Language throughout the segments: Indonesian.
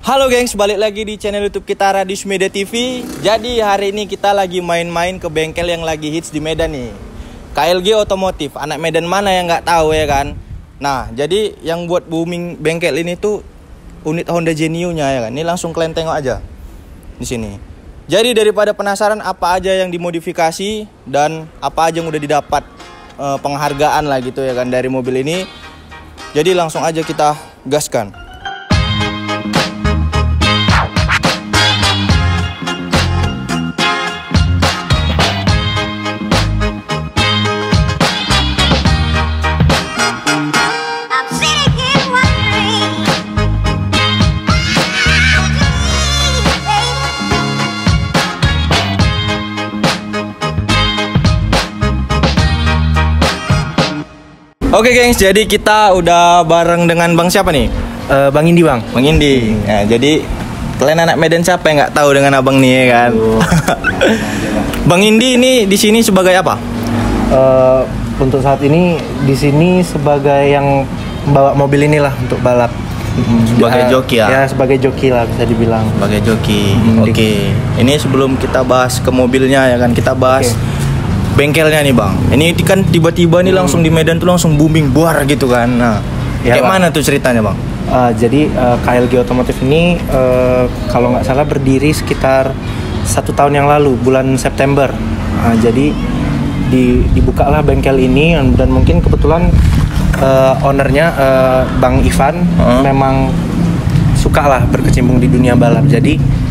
Halo gengs, balik lagi di channel YouTube kita Radius Media TV. Jadi hari ini kita lagi main-main ke bengkel yang lagi hits di Medan nih. KLG Otomotif, anak Medan mana yang nggak tahu ya kan? Nah, jadi yang buat booming bengkel ini tuh unit Honda Genio-nya ya kan. Ini langsung kalian tengok aja di sini. Jadi daripada penasaran apa aja yang dimodifikasi dan apa aja yang udah didapat penghargaan lah gitu ya kan dari mobil ini. Jadi langsung aja kita gaskan. Oke gengs, jadi kita udah bareng dengan Bang siapa nih? Bang Indi bang. Bang Indi. Nah, jadi kalian anak Medan siapa yang nggak tahu dengan abang nih ya kan? Bang Indi ini di sini sebagai apa? Untuk saat ini di sini sebagai yang membawa mobil inilah untuk balap. Sebagai joki ya? Ya sebagai joki lah bisa dibilang. Sebagai joki. Oke. Ini sebelum kita bahas ke mobilnya ya kan, kita bahas bengkelnya nih bang. Ini kan tiba-tiba nih langsung di Medan tuh langsung booming buar gitu kan. Nah, ya, kayak mana tuh ceritanya bang? Jadi KLG Otomotif ini kalau nggak salah berdiri sekitar 1 tahun yang lalu, bulan September. Jadi dibukalah bengkel ini dan mungkin kebetulan ownernya Bang Ivan memang suka lah berkecimpung di dunia balap. Jadi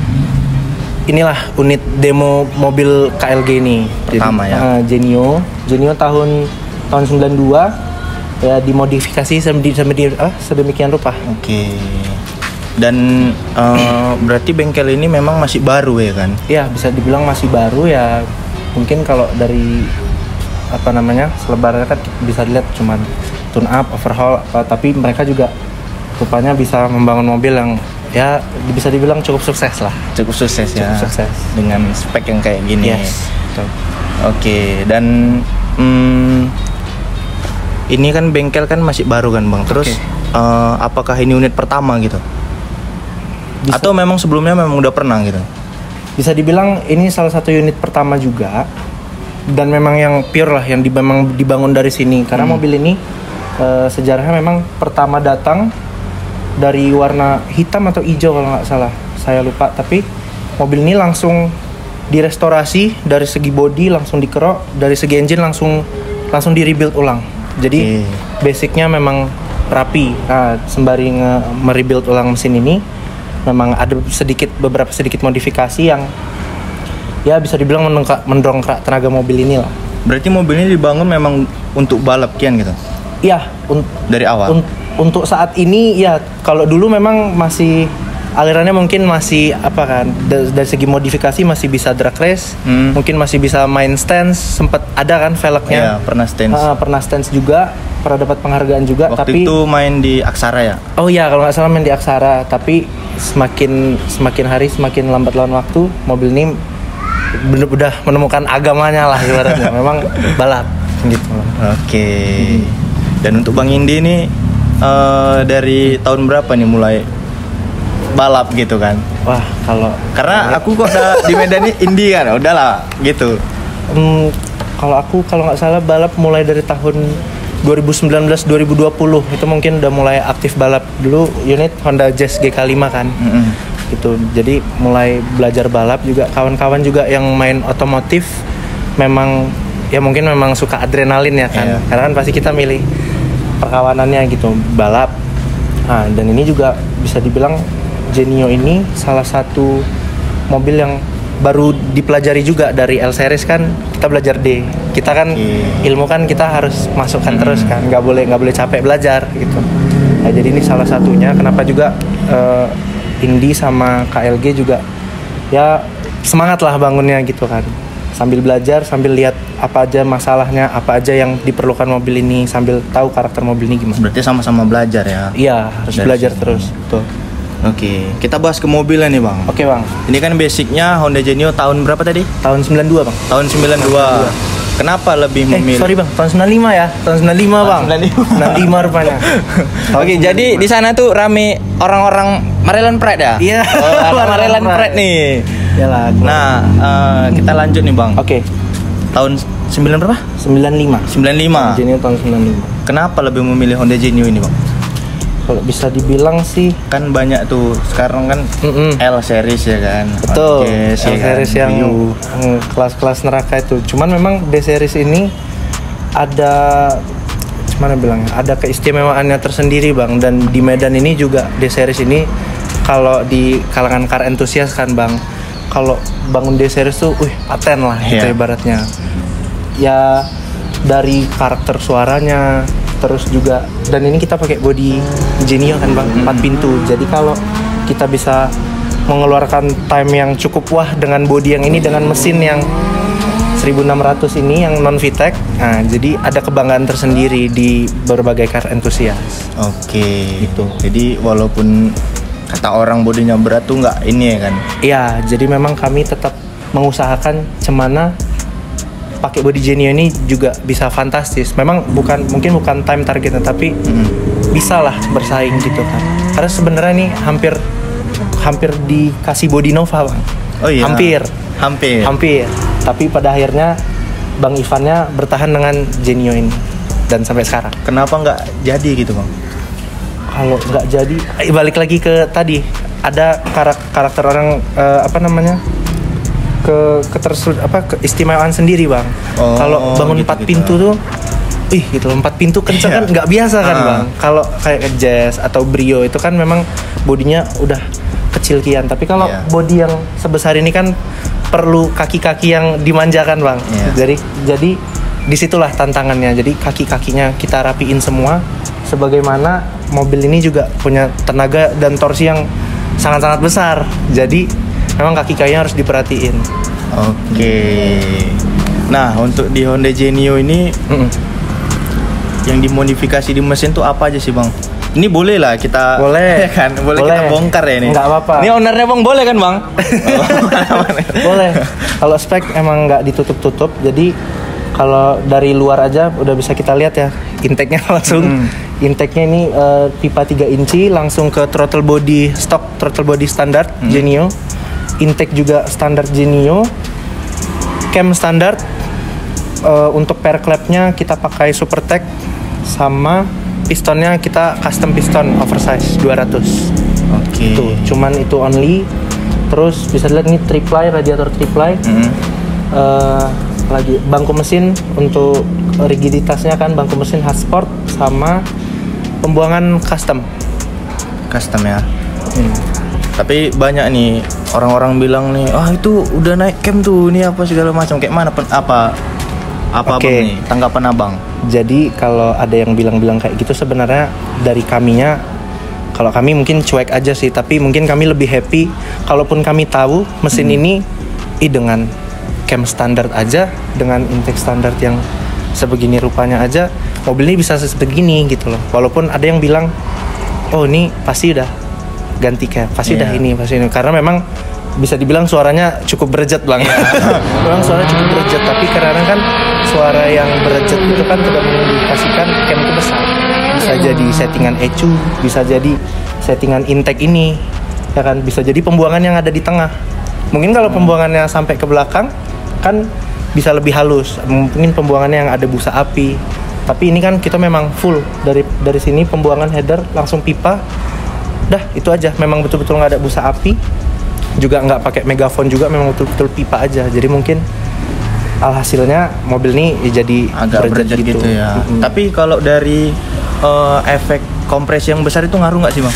inilah unit demo mobil KLG ini. Pertama ya. Genio tahun 92 ya, dimodifikasi sedemikian rupa. Oke. Dan berarti bengkel ini memang masih baru ya kan? Ya bisa dibilang masih baru ya. Mungkin kalau dari selebarannya kan bisa dilihat cuman tune up, overhaul tapi mereka juga rupanya bisa membangun mobil yang ya bisa dibilang cukup sukses lah. Cukup sukses ya. Cukup sukses. Dengan spek yang kayak gini. Yes. Betul. Oke, dan ini kan bengkel kan masih baru kan bang. Terus apakah ini unit pertama gitu? Bisa. Atau memang sebelumnya memang udah pernah gitu? Bisa dibilang ini salah satu unit pertama juga. Dan memang yang pure lah, yang memang dibangun dari sini. Karena mobil ini sejarahnya memang pertama datang dari warna hitam atau hijau kalau nggak salah, saya lupa. Tapi mobil ini langsung direstorasi dari segi bodi, langsung dikerok, dari segi engine langsung di rebuild ulang. Jadi basicnya memang rapi. Nah, sembari merebuild ulang mesin ini, memang ada beberapa sedikit modifikasi yang ya bisa dibilang mendongkrak tenaga mobil ini lah. Berarti mobil ini dibangun memang untuk balap kian gitu? Iya. Dari awal? Untuk saat ini ya, kalau dulu memang masih alirannya mungkin masih dari segi modifikasi masih bisa drag race, mungkin masih bisa main stance, sempat ada kan velgnya. Iya, pernah stance. Pernah stance juga, pernah dapat penghargaan juga. Waktu itu main di Aksara ya? Oh iya, kalau nggak salah main di Aksara, tapi semakin hari semakin lambat laun waktu, mobil ini udah menemukan agamanya lah ibaratnya. Memang balap gitu. Oke. Dan untuk Bang Indi ini dari tahun berapa nih mulai balap gitu kan? Wah, karena aku kok di Medan ini Indi kan, udahlah gitu. Kalau nggak salah balap mulai dari tahun 2019-2020 itu mungkin udah mulai aktif balap. Dulu unit Honda Jazz GK5 kan. Gitu. Jadi mulai belajar balap juga. Kawan-kawan juga yang main otomotif memang ya mungkin memang suka adrenalin ya kan. Karena kan pasti kita milih perkawanannya gitu, balap. Nah, dan ini juga bisa dibilang Genio ini salah satu mobil yang baru dipelajari juga dari L series kan. Kita belajar D. Kita kan ilmu kan kita harus masukkan terus kan. Nggak boleh capek belajar gitu. Nah, jadi ini salah satunya kenapa juga Indi sama KLG juga ya semangat lah bangunnya gitu kan. Sambil belajar, sambil lihat apa aja masalahnya, apa aja yang diperlukan mobil ini, sambil tahu karakter mobil ini gimana. Berarti sama-sama belajar ya? Iya, harus belajar terus. Betul. Oke, kita bahas ke mobilnya nih bang. Oke bang. Ini kan basicnya Honda Genio tahun berapa tadi? Tahun 92 bang. Tahun 92. Kenapa lebih memilih? Sorry bang, tahun 95 ya, tahun 95 bang. 95 rupanya. Oke, jadi di sana tuh rame orang-orang Maryland Pride ya? Iya. Maryland Pride nih. Yalah. Nah, kita lanjut nih bang. Oke. Tahun 9 berapa? 95. 95. Genio tahun 95. Kenapa lebih memilih Honda Genio ini bang? Kalau bisa dibilang sih Kan banyak tuh sekarang kan L series ya kan. betul. Yes, L series kan? yang kelas-kelas neraka itu. Cuman memang D series ini ada gimana bilangnya? Ada keistimewaannya tersendiri bang. Dan di Medan ini juga D series ini kalau di kalangan car enthusiast kan bang. Kalau bangun D series tuh, paten lah gitu ibaratnya. Ya dari karakter suaranya. Terus juga, dan ini kita pakai body Genio kan bang, 4 pintu. Jadi kalau kita bisa mengeluarkan time yang cukup wah dengan body yang ini, dengan mesin yang 1600 ini yang non VTEC, nah jadi ada kebanggaan tersendiri di berbagai car enthusiast. Oke. Gitu. Jadi walaupun kata orang bodinya berat tuh nggak ini ya kan? Iya, jadi memang kami tetap mengusahakan cemana pakai body Genio ini juga bisa fantastis. Memang mungkin bukan time targetnya, tapi bisa lah bersaing gitu kan. Karena sebenarnya ini hampir dikasih body Nova bang. Oh iya. Hampir. Tapi pada akhirnya Bang Ivannya bertahan dengan Genio ini dan sampai sekarang. Kenapa nggak jadi gitu bang? Kalau nggak jadi, balik lagi ke tadi, ada karakter orang keistimewaan sendiri bang. Kalau bangun 4 pintu tuh, gitu 4 pintu kenceng kan nggak biasa kan bang. Kalau kayak Jazz atau Brio itu kan memang bodinya udah kecil kian. Tapi kalau body yang sebesar ini kan perlu kaki-kaki yang dimanjakan bang. Jadi disitulah tantangannya. Jadi kaki-kakinya kita rapiin semua. Sebagaimana mobil ini juga punya tenaga dan torsi yang sangat-sangat besar. Jadi memang kaki-kakinya harus diperhatiin. Oke. Nah, untuk di Honda Genio ini yang dimodifikasi di mesin tuh apa aja sih, Bang? Ini boleh lah kita kan? Boleh kita bongkar ya ini. Enggak apa-apa. Ini ownernya Bang boleh kan, Bang? Boleh. Kalau spek emang nggak ditutup-tutup. Jadi kalau dari luar aja udah bisa kita lihat ya intake-nya langsung. Intake-nya ini pipa 3 inci langsung ke throttle body standar Genio. Intake juga standar Genio, cam standar. Untuk pair clap-nya kita pakai Supertech, sama pistonnya kita custom piston oversize 200. Oke. Tuh, cuman itu only. Terus bisa dilihat nih triply, radiator triply. Lagi bangku mesin untuk rigiditasnya kan bangku mesin hard sport, sama pembuangan custom ya. Tapi banyak nih orang-orang bilang nih, itu udah naik cam tuh, ini apa segala macam. Kayak mana apa Bang nih tanggapan Abang? Jadi kalau ada yang bilang-bilang kayak gitu, sebenarnya dari kaminya, kalau kami mungkin cuek aja sih, tapi mungkin kami lebih happy kalaupun kami tahu mesin ini dengan cam standar aja, dengan intake standar yang sebegini rupanya aja, mobil ini bisa sebegini gitu loh. Walaupun ada yang bilang, ini pasti udah ganti cam, pasti udah ini, karena memang bisa dibilang suaranya cukup berejat Bang. Memang suaranya cukup berejat, tapi karena kan suara yang berejat itu kan tidak mengindikasikan cam itu besar. Bisa jadi settingan ECU, bisa jadi settingan intake ini, ya kan, bisa jadi pembuangan yang ada di tengah. Mungkin kalau pembuangannya sampai ke belakang kan bisa lebih halus, mungkin pembuangannya yang ada busa api. Tapi ini kan kita memang full dari sini pembuangan header langsung pipa. Dah, itu aja. Memang betul-betul nggak ada busa api. Juga nggak pakai megafon juga, memang betul-betul pipa aja. Jadi mungkin alhasilnya mobil ini jadi agak berejat gitu ya. Tapi kalau dari efek kompresi yang besar itu ngaruh nggak sih Bang?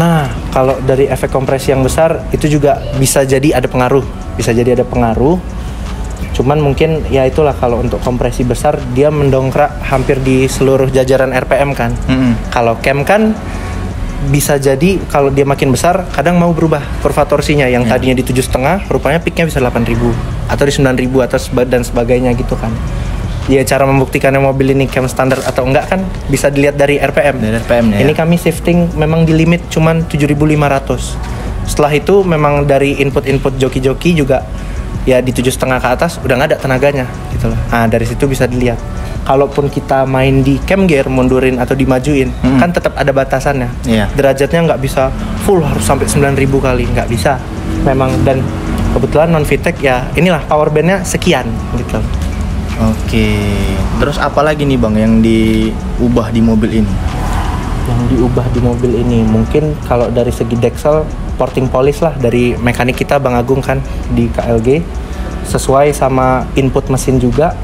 Nah, kalau dari efek kompresi yang besar itu juga bisa jadi ada pengaruh. Cuman mungkin ya itulah, kalau untuk kompresi besar dia mendongkrak hampir di seluruh jajaran RPM kan. Kalau cam kan bisa jadi kalau dia makin besar kadang mau berubah kurva torsinya yang tadinya di 7,5 rupanya peaknya bisa 8.000 atau di 9.000 atau dan sebagainya gitu kan. Ya, cara membuktikannya mobil ini cam standar atau enggak kan bisa dilihat dari RPM. Ini kami shifting memang di limit cuman 7.500. Setelah itu memang dari input joki-joki juga ya di 7,5 ke atas udah nggak ada tenaganya gitu loh. Nah dari situ bisa dilihat. Kalaupun kita main di cam gear, mundurin atau dimajuin, kan tetap ada batasannya. Derajatnya nggak bisa full harus sampai 9.000 kali, nggak bisa. Memang, dan kebetulan non VTEC ya inilah power bandnya sekian gitu. Oke. Terus apa lagi nih Bang yang diubah di mobil ini? Yang diubah di mobil ini mungkin kalau dari segi deksel, porting polish lah dari mekanik kita Bang Agung kan di KLG, sesuai sama input mesin juga.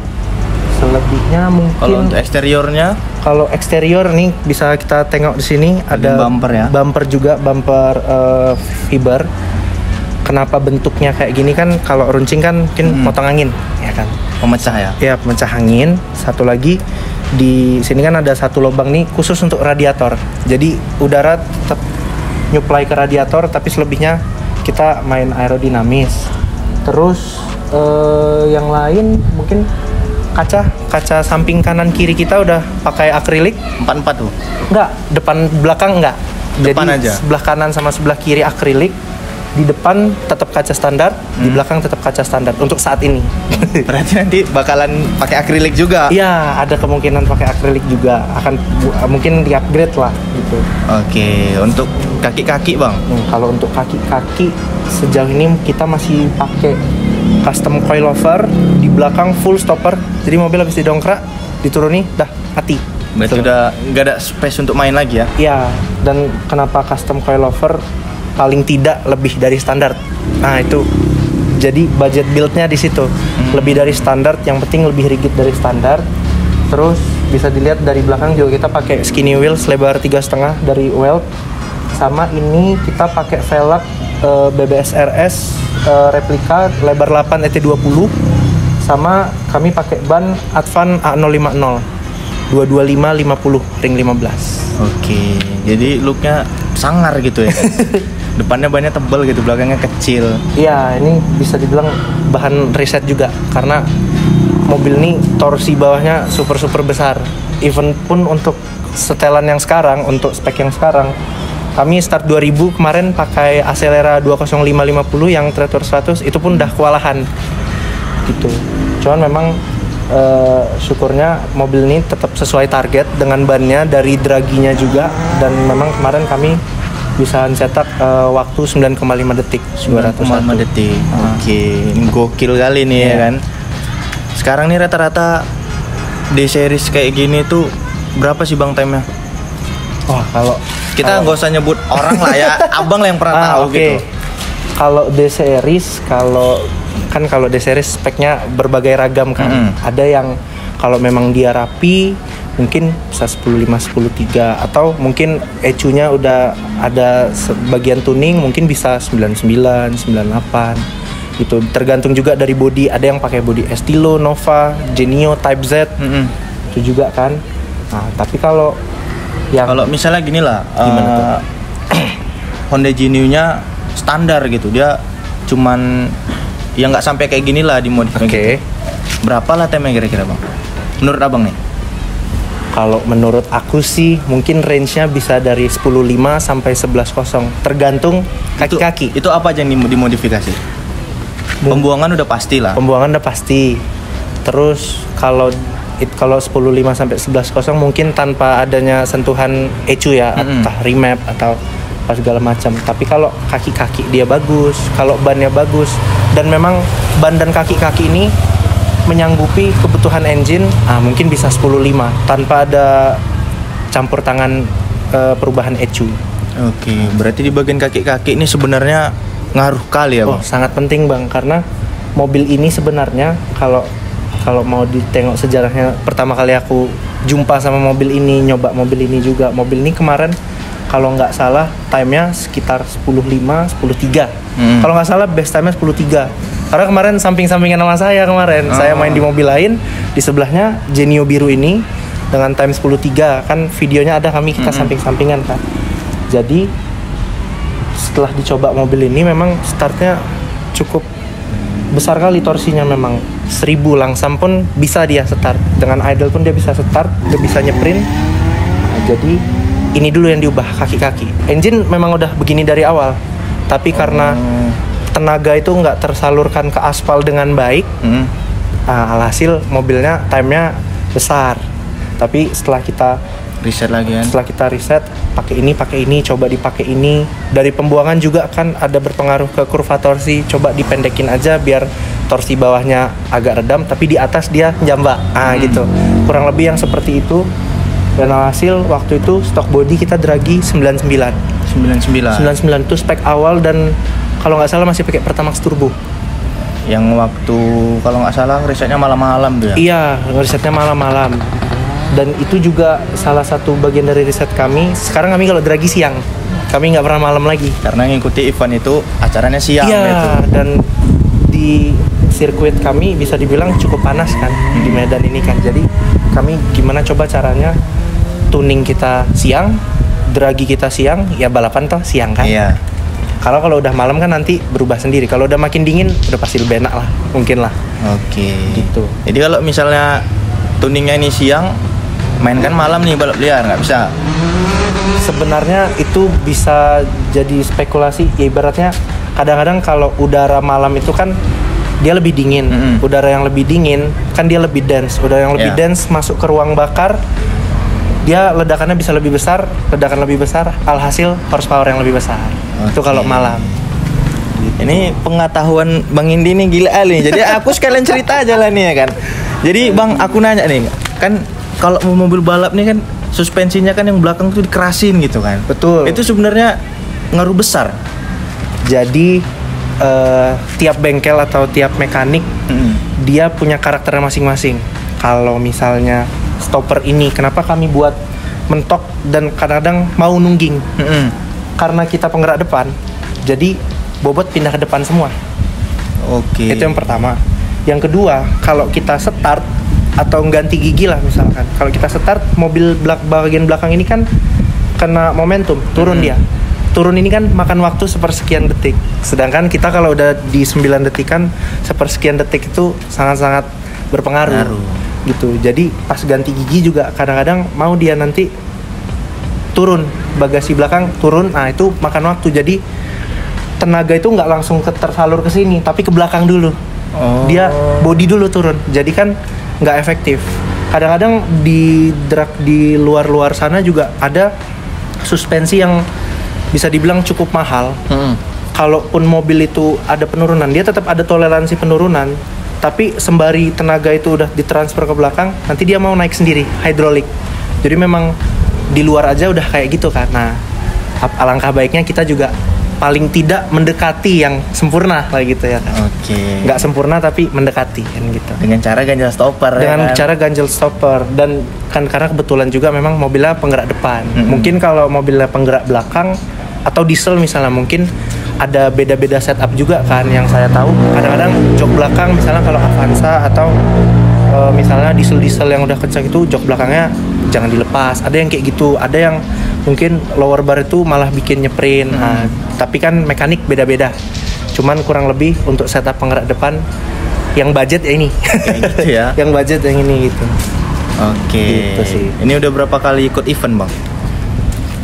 Selebihnya mungkin kalau untuk eksteriornya, kalau eksterior nih bisa kita tengok di sini ada bumper ya. Bumper juga, bumper fiber. Kenapa bentuknya kayak gini kan, kalau runcing kan mungkin potong angin ya kan. Pemecah ya? Iya, pemecah angin. Satu lagi di sini kan ada satu lubang nih khusus untuk radiator. Jadi udara tetap nyuplai ke radiator, tapi selebihnya kita main aerodinamis. Terus yang lain mungkin kaca samping kanan kiri kita udah pakai akrilik 44 tuh? Enggak, depan belakang enggak. Depan jadi aja? Sebelah kanan sama sebelah kiri akrilik. Di depan tetap kaca standar, di belakang tetap kaca standar untuk saat ini. Berarti nanti bakalan pakai akrilik juga? Iya, ada kemungkinan pakai akrilik juga. Akan mungkin di-upgrade lah gitu. Oke, untuk kaki-kaki Bang? Kalau untuk kaki-kaki sejauh ini kita masih pakai custom coilover, di belakang full stopper. Jadi mobil habis didongkrak, dituruni, dah mati. Berarti udah nggak ada space untuk main lagi ya? Iya, dan kenapa custom coilover? Paling tidak lebih dari standar. Nah itu jadi budget build-nya di situ. Lebih dari standar, yang penting lebih rigid dari standar. Terus bisa dilihat dari belakang juga kita pakai skinny wheels lebar 3,5 dari Weld. Sama ini kita pakai velg BBS RS replika lebar 8 ET20. Sama kami pakai ban Advan A050 225/50 ring 15. Oke, jadi looknya sangar gitu ya. Depannya bannya tebal gitu, belakangnya kecil. Iya, ini bisa dibilang bahan riset juga karena mobil ini torsi bawahnya super besar. Even pun untuk setelan yang sekarang, untuk spek yang sekarang, kami start 2000 kemarin pakai Acelera 205/50 yang Trator 100 itu pun udah kewalahan gitu. Cuman memang syukurnya mobil ini tetap sesuai target dengan bannya, dari draginya juga, dan memang kemarin kami bisa cetak waktu 9,5 detik 9,5 detik. Oke, ini gokil kali nih ya kan. Sekarang nih rata-rata D-series kayak gini tuh berapa sih Bang time-nya? Wah, kalau kita nggak usah nyebut orang lah ya, abang lah yang pernah tahu gitu. Kalau D-series, kalau D-series speknya berbagai ragam kan. Ada yang kalau memang dia rapi mungkin bisa 10.5, 10.3, atau mungkin ECU-nya udah ada bagian tuning mungkin bisa 99, 98 gitu. Tergantung juga dari body, ada yang pakai body Estilo, Nova, Genio, Type Z. Itu juga kan. Nah, tapi kalau misalnya gini lah, gimana tuh? Honda Genio-nya standar gitu, dia cuman ya nggak sampai kayak gini lah dimodifikasi. Gitu. Berapa lah time kira-kira Bang? Menurut Abang nih? Kalau menurut aku sih mungkin range-nya bisa dari 10.5 sampai 11.0, tergantung kaki-kaki. Itu apa aja yang dimodifikasi? Pembuangan udah pasti lah. Pembuangan udah pasti. Terus kalau 10.5 sampai 11.0 mungkin tanpa adanya sentuhan ECU ya, entah remap atau apa segala macam. Tapi kalau kaki-kaki dia bagus, kalau bannya bagus, dan memang ban dan kaki-kaki ini menyanggupi kebutuhan engine, mungkin bisa 10.5 tanpa ada campur tangan perubahan ECU. Oke, berarti di bagian kaki-kaki ini sebenarnya ngaruh kali ya Bang? Sangat penting Bang, karena mobil ini sebenarnya kalau mau ditengok sejarahnya, pertama kali aku jumpa sama mobil ini, nyoba mobil ini juga. Mobil ini kemarin kalau nggak salah time-nya sekitar 10.5, 10.3. Kalau nggak salah best time-nya 10.3. Karena kemarin samping-sampingan sama saya kemarin. Saya main di mobil lain, di sebelahnya Genio biru ini dengan time 10.3. Kan videonya ada, kita samping-sampingan kan. Jadi setelah dicoba mobil ini memang startnya cukup besar kali torsinya, memang 1000 langsam pun bisa dia start. Dengan idle pun dia bisa start, dia bisa nyeprin. Jadi ini dulu yang diubah, kaki-kaki. Engine memang udah begini dari awal. Tapi karena tenaga itu nggak tersalurkan ke aspal dengan baik. Nah, alhasil mobilnya time-nya besar. Tapi setelah kita riset lagi kan. Setelah kita riset, pakai ini, coba dipakai ini. Dari pembuangan juga kan ada berpengaruh ke kurva torsi. Coba dipendekin aja biar torsi bawahnya agak redam, tapi di atas dia jambak. Gitu. Kurang lebih yang seperti itu. Dan alhasil waktu itu stok body kita Draghi 99 itu spek awal, dan kalau nggak salah masih pakai Pertamax turbo. Yang waktu kalau nggak salah risetnya malam-malam tuh ya? Iya, risetnya malam-malam. Dan itu juga salah satu bagian dari riset kami. Sekarang kami kalau Draghi siang, kami nggak pernah malam lagi. Karena ngikuti event itu acaranya siang. Iya, gitu. dan di sirkuit kami bisa dibilang cukup panas kan di Medan ini kan. Jadi kami gimana coba caranya tuning kita siang, Draghi kita siang, ya balapan toh siang kan. Iya. Kalau udah malam kan nanti berubah sendiri. Kalau udah makin dingin udah pasti lebih enak lah, mungkin lah. Oke. Gitu. Jadi kalau misalnya tuningnya ini siang, mainkan malam nih balap liar nggak bisa? Sebenarnya itu bisa jadi spekulasi. Ya ibaratnya kadang-kadang kalau udara malam itu kan dia lebih dingin. Udara yang lebih dingin kan dia lebih dense. Udara yang lebih dense masuk ke ruang bakar, dia ledakannya bisa lebih besar, alhasil horsepower yang lebih besar. Itu kalau malam. Ini pengetahuan Bang Indi nih gila nih. Jadi aku sekalian cerita aja lah nih ya kan. Jadi Bang, aku nanya nih, kan kalau mobil balap nih kan suspensinya kan yang belakang tuh dikerasin gitu kan. Betul. Itu sebenarnya ngaruh besar. Jadi tiap bengkel atau tiap mekanik dia punya karakternya masing-masing. Kalau misalnya stopper ini, kenapa kami buat mentok dan kadang-kadang mau nungging? Karena kita penggerak depan, jadi bobot pindah ke depan semua. Oke. Itu yang pertama. Yang kedua, kalau kita start atau ganti gigi lah misalkan, kalau kita start mobil bagian belakang ini kan kena momentum, turun dia. Turun ini kan makan waktu sepersekian detik. Sedangkan kita kalau udah di 9 detik kan sepersekian detik itu sangat-sangat berpengaruh. Gitu. Jadi pas ganti gigi juga kadang-kadang mau dia nanti turun, bagasi belakang turun, nah itu makan waktu. Jadi tenaga itu nggak langsung tersalur ke sini, tapi ke belakang dulu. Dia body dulu turun. Jadi kan nggak efektif. Kadang-kadang di drag di luar-luar sana juga ada suspensi yang bisa dibilang cukup mahal. Kalaupun mobil itu ada penurunan, dia tetap ada toleransi penurunan. Tapi sembari tenaga itu udah ditransfer ke belakang, nanti dia mau naik sendiri, hidrolik. Jadi memang di luar aja udah kayak gitu kan. Nah, alangkah baiknya kita juga paling tidak mendekati yang sempurna lah gitu ya kan. Oke. Nggak sempurna tapi mendekati kan gitu. Dengan cara ganjel stopper. Dengan ya kan? cara ganjel stopper, dan kan karena kebetulan juga memang mobilnya penggerak depan. Mungkin kalau mobilnya penggerak belakang atau diesel misalnya, mungkin ada beda-beda setup juga kan. Yang saya tahu kadang-kadang jok belakang misalnya kalau Avanza atau misalnya diesel-diesel yang udah kencang itu jok belakangnya jangan dilepas. Ada yang kayak gitu, ada yang mungkin lower bar itu malah bikin nyeprin. Nah, tapi kan mekanik beda-beda. Cuman kurang lebih untuk setup penggerak depan yang budget ya ini. Kayak gitu ya. Yang budget yang ini gitu. Oke. Gitu sih. Ini udah berapa kali ikut event, Bang?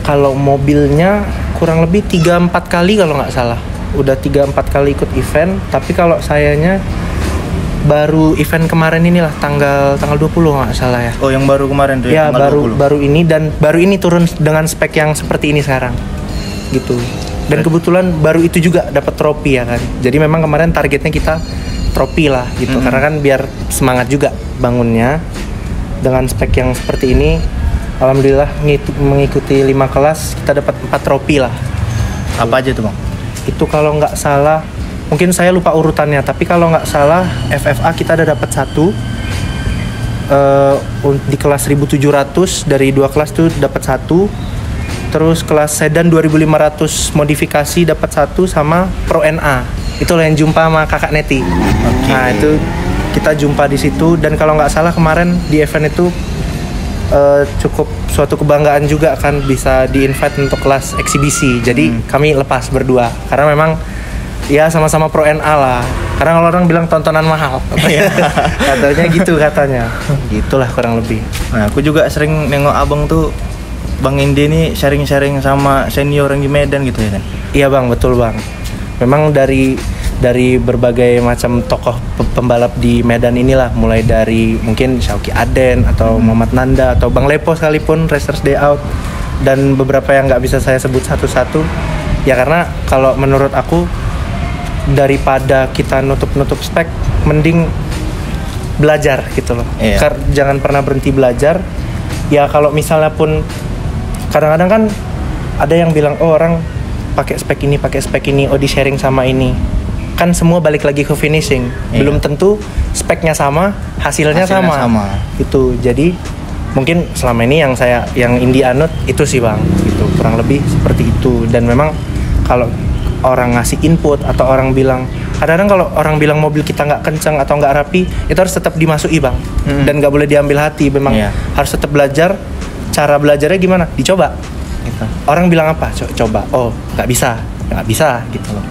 Kalau mobilnya kurang lebih 3-4 kali kalau nggak salah. Udah 3-4 kali ikut event, tapi kalau sayanya baru event kemarin inilah tanggal 20 nggak salah ya. Oh, yang baru kemarin tuh Ya, tanggal 20. baru ini, dan baru ini turun dengan spek yang seperti ini sekarang. Gitu. Dan kebetulan baru itu juga dapat trofi ya kan. Jadi memang kemarin targetnya kita trofi lah gitu. Karena kan biar semangat juga bangunnya. Dengan spek yang seperti ini, alhamdulillah mengikuti 5 kelas kita dapat 4 trofi lah. Apa aja tuh, Bang? Itu kalau nggak salah, mungkin saya lupa urutannya, tapi kalau nggak salah FFA kita ada dapat 1 di kelas 1700, dari 2 kelas tuh dapat 1. Terus kelas sedan 2500 modifikasi dapat 1, sama Pro NA. Itulah yang jumpa sama Kakak Neti. Nah, itu kita jumpa di situ, dan kalau nggak salah kemarin di event itu cukup suatu kebanggaan juga kan bisa di-invite untuk kelas eksibisi. Jadi kami lepas berdua karena memang ya sama-sama Pro NA lah. Karena kalau orang bilang tontonan mahal. Katanya gitu katanya. Gitulah kurang lebih. Nah, aku juga sering nengok abang tuh, Bang Indi ini sharing-sharing sama senior yang di Medan gitu ya kan? Iya bang, betul bang. Memang dari dari berbagai macam tokoh pembalap di Medan inilah, mulai dari mungkin Syauqi Aden atau Muhammad Nanda atau Bang Lepo sekalipun, Racers Day Out, dan beberapa yang nggak bisa saya sebut satu-satu ya, karena kalau menurut aku daripada kita nutup spek, mending belajar gitu loh. Jangan pernah berhenti belajar ya. Kalau misalnya pun kadang-kadang kan ada yang bilang, oh orang pakai spek ini, oh di sharing sama ini, kan semua balik lagi ke finishing. Belum tentu speknya sama, hasilnya sama. Gitu. Jadi mungkin selama ini yang Indi anut itu sih Bang, gitu. Kurang lebih seperti itu. Dan memang kalau orang ngasih input atau orang bilang, kadang-kadang kalau orang bilang mobil kita nggak kencang atau nggak rapi, itu harus tetap dimasuki Bang. Dan nggak boleh diambil hati. Memang harus tetap belajar. Cara belajarnya gimana? Dicoba gitu. Orang bilang apa? Coba. Oh nggak bisa gitu loh.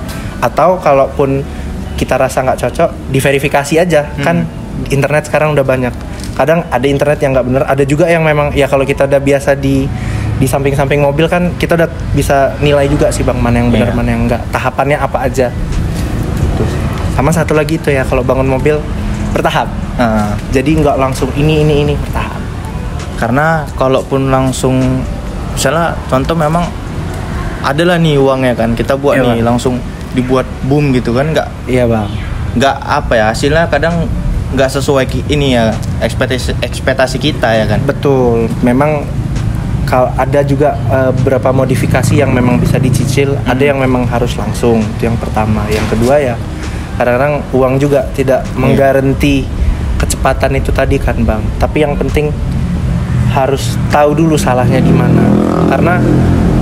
Atau kalaupun kita rasa nggak cocok, diverifikasi aja. Kan internet sekarang udah banyak. Kadang ada internet yang nggak bener, ada juga yang memang ya kalau kita udah biasa di samping-samping mobil kan kita udah bisa nilai juga sih Bang, mana yang benar mana yang enggak, tahapannya apa aja gitu. Sama satu lagi itu ya, kalau bangun mobil bertahap. Jadi nggak langsung ini bertahap. Karena kalaupun langsung misalnya contoh memang adalah nih uangnya kan, kita buat nih Bang, langsung dibuat boom gitu kan, nggak Bang, nggak apa ya, hasilnya kadang nggak sesuai ini ya ekspektasi kita ya kan. Betul. Memang kalau ada juga beberapa modifikasi yang memang bisa dicicil, ada yang memang harus langsung. Itu yang pertama. Yang kedua ya kadang-kadang uang juga tidak menggaranti kecepatan itu tadi kan Bang. Tapi yang penting harus tahu dulu salahnya di mana. Karena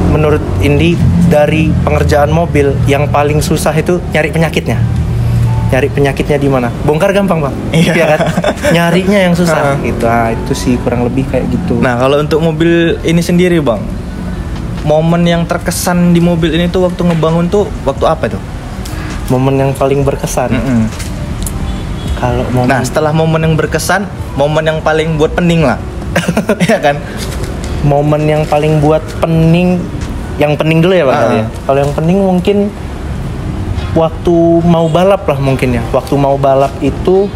menurut Indi, dari pengerjaan mobil yang paling susah itu nyari penyakitnya. Nyari penyakitnya di mana? Bongkar gampang Bang. Iya kan? Nyarinya yang susah. Gitu. Itu sih kurang lebih kayak gitu. Nah, kalau untuk mobil ini sendiri Bang, momen yang terkesan di mobil ini tuh waktu ngebangun tuh waktu apa tuh? Momen yang paling berkesan. Kalau momen... Nah, setelah momen yang berkesan, momen yang paling buat pening lah. Iya kan? Momen yang paling buat pening, yang pening dulu ya Bang. Kalau yang pening mungkin waktu mau balap lah mungkin ya. Waktu mau balap itu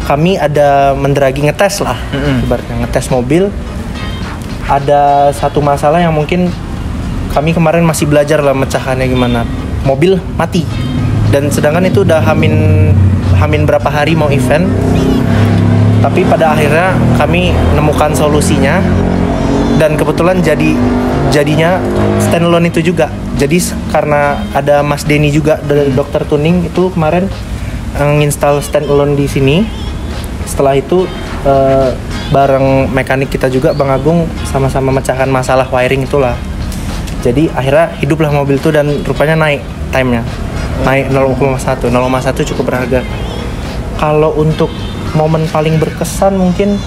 kami ada mendragi ngetes lah, ibaratnya ngetes mobil. Ada satu masalah yang mungkin kami kemarin masih belajar lah mecahannya gimana. Mobil mati, dan sedangkan itu udah hamin berapa hari mau event. Tapi pada akhirnya kami nemukan solusinya, dan kebetulan jadinya standalone itu juga. Jadi karena ada Mas Denny juga dari Dokter Tuning itu kemarin nginstal standalone di sini. Setelah itu bareng mekanik kita juga Bang Agung sama-sama mecahkan masalah wiring itulah. Jadi akhirnya hiduplah mobil itu, dan rupanya naik time-nya. Naik 0,1 cukup berharga. Kalau untuk momen paling berkesan mungkin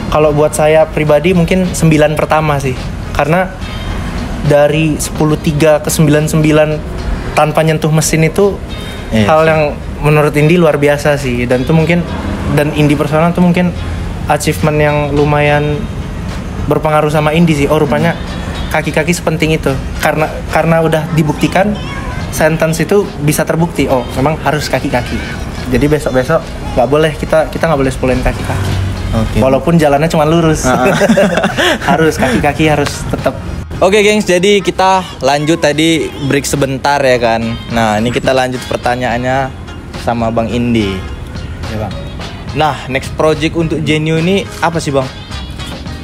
kalau buat saya pribadi mungkin 9 pertama sih. Karena dari 10.3 ke 9.9 tanpa nyentuh mesin itu hal yang menurut Indi luar biasa sih. Dan itu mungkin, dan Indi personal itu mungkin achievement yang lumayan berpengaruh sama Indi sih. Oh rupanya kaki-kaki sepenting itu. Karena udah dibuktikan, sentence itu bisa terbukti. Oh memang harus kaki-kaki. Jadi besok-besok nggak boleh, kita nggak boleh sepuluhin kaki-kaki. Walaupun jalannya cuma lurus. Harus kaki-kaki harus tetap. Oke gengs, jadi kita lanjut tadi break sebentar ya kan. Nah ini kita lanjut pertanyaannya sama Bang Indi ya Bang. Nah next project untuk Genio ini apa sih Bang?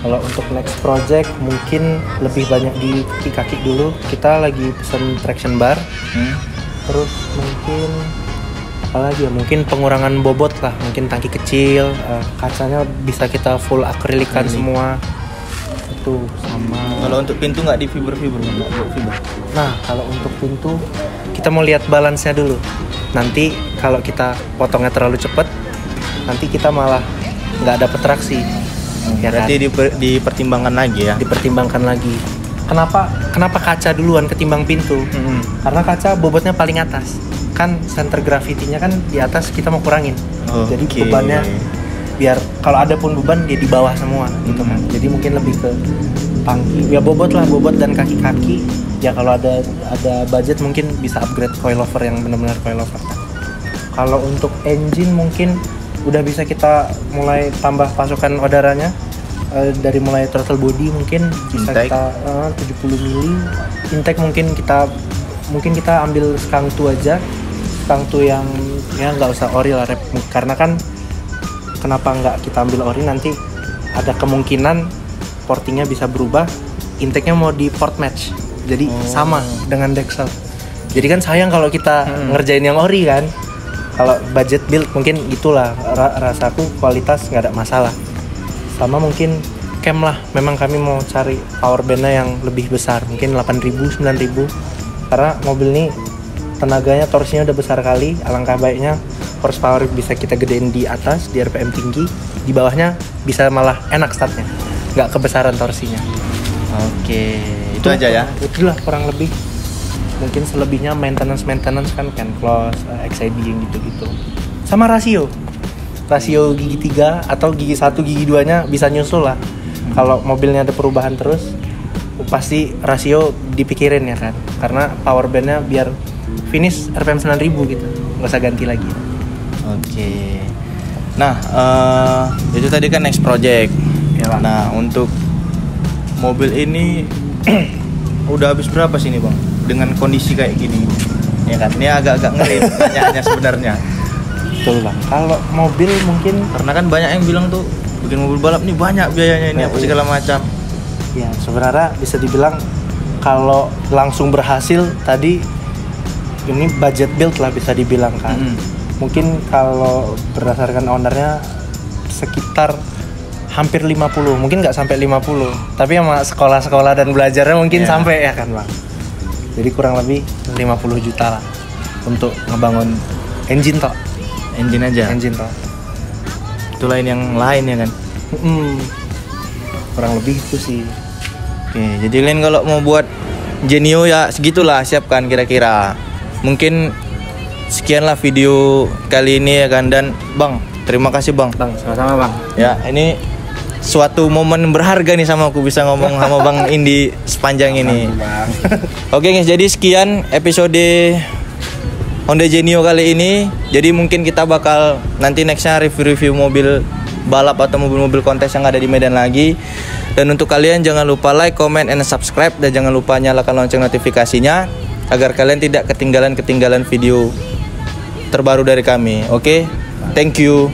Kalau untuk next project mungkin lebih banyak di kaki-kaki dulu. Kita lagi pesen traction bar. Terus mungkin apalagi ya, mungkin pengurangan bobot lah, mungkin tangki kecil, kacanya bisa kita full akrilikan semua itu. Sama kalau untuk pintu nggak di fiber fiber. Nah kalau untuk pintu kita mau lihat balance-nya dulu. Nanti kalau kita potongnya terlalu cepat, nanti kita malah nggak dapet traksi. Ya berarti kan? Dipertimbangkan lagi ya. Dipertimbangkan lagi. Kenapa kaca duluan ketimbang pintu? Karena kaca bobotnya paling atas. Kan center gravity-nya kan di atas, kita mau kurangin. Jadi bebannya biar kalau ada pun beban dia di bawah semua gitu kan. Jadi mungkin lebih ke tangki, ya bobot dan kaki-kaki. Ya kalau ada budget mungkin bisa upgrade coilover yang benar-benar coilover. Kalau untuk engine mungkin udah bisa kita mulai tambah pasukan udaranya, dari mulai throttle body mungkin bisa Intake. kita 70 mili. Intake mungkin kita ambil Skangtu aja, Skangtu yang ya nggak usah ori lah, karena kan kenapa nggak kita ambil ori, nanti ada kemungkinan portingnya bisa berubah, intake-nya mau di port match, jadi sama dengan Dexel. Jadi kan sayang kalau kita ngerjain yang ori kan. Kalau budget build mungkin itulah rasaku, kualitas nggak ada masalah. Sama mungkin cam lah, memang kami mau cari power bandnya yang lebih besar, mungkin 8.000, 9.000, karena mobil ini tenaganya, torsinya udah besar kali. Alangkah baiknya horsepower bisa kita gedein di atas, di RPM tinggi, di bawahnya bisa malah enak startnya, nggak kebesaran torsinya. Oke, itu aja ya. Itulah kurang lebih. Mungkin selebihnya maintenance kan close, XID yang gitu-gitu. Sama rasio gigi 3 atau gigi 1, gigi 2-nya bisa nyusul lah. Kalau mobilnya ada perubahan terus, pasti rasio dipikirin ya kan. Karena power bandnya biar finish RPM 9.000 gitu, nggak usah ganti lagi. Oke. Nah, itu tadi kan next project. Ya, Bang. Nah, untuk mobil ini udah habis berapa sih nih Bang? Dengan kondisi kayak gini, ya kan? Ini agak-agak ngeri tanyanya sebenarnya. Betul Bang. Kalau mobil mungkin, Karena kan banyak yang bilang tuh bikin mobil balap nih banyak biayanya ini, apa segala macam. ya sebenarnya bisa dibilang kalau langsung berhasil tadi ini budget build lah bisa dibilang kan. Mungkin kalau berdasarkan ownernya sekitar hampir 50, mungkin nggak sampai 50, tapi sama sekolah-sekolah dan belajarnya mungkin sampai ya kan Bang. Jadi kurang lebih 50 juta lah untuk ngebangun engine tok. Engine aja. Engine tok. Itu lain yang lain ya kan. Kurang lebih itu sih. Oke, jadi kalian kalau mau buat Genio ya segitulah, siapkan kira-kira. Mungkin sekianlah video kali ini ya kan. Dan Bang, terima kasih Bang. Bang, sama-sama Bang. Ya, ini suatu momen berharga nih sama aku bisa ngomong sama Bang Indi sepanjang ini. Bang. Oke guys, jadi sekian episode Honda Genio kali ini. Jadi mungkin kita bakal nanti nextnya review-review mobil balap atau mobil-mobil kontes yang ada di Medan lagi. Dan untuk kalian jangan lupa like, comment, and subscribe. Dan jangan lupa nyalakan lonceng notifikasinya agar kalian tidak ketinggalan video terbaru dari kami. Oke, thank you.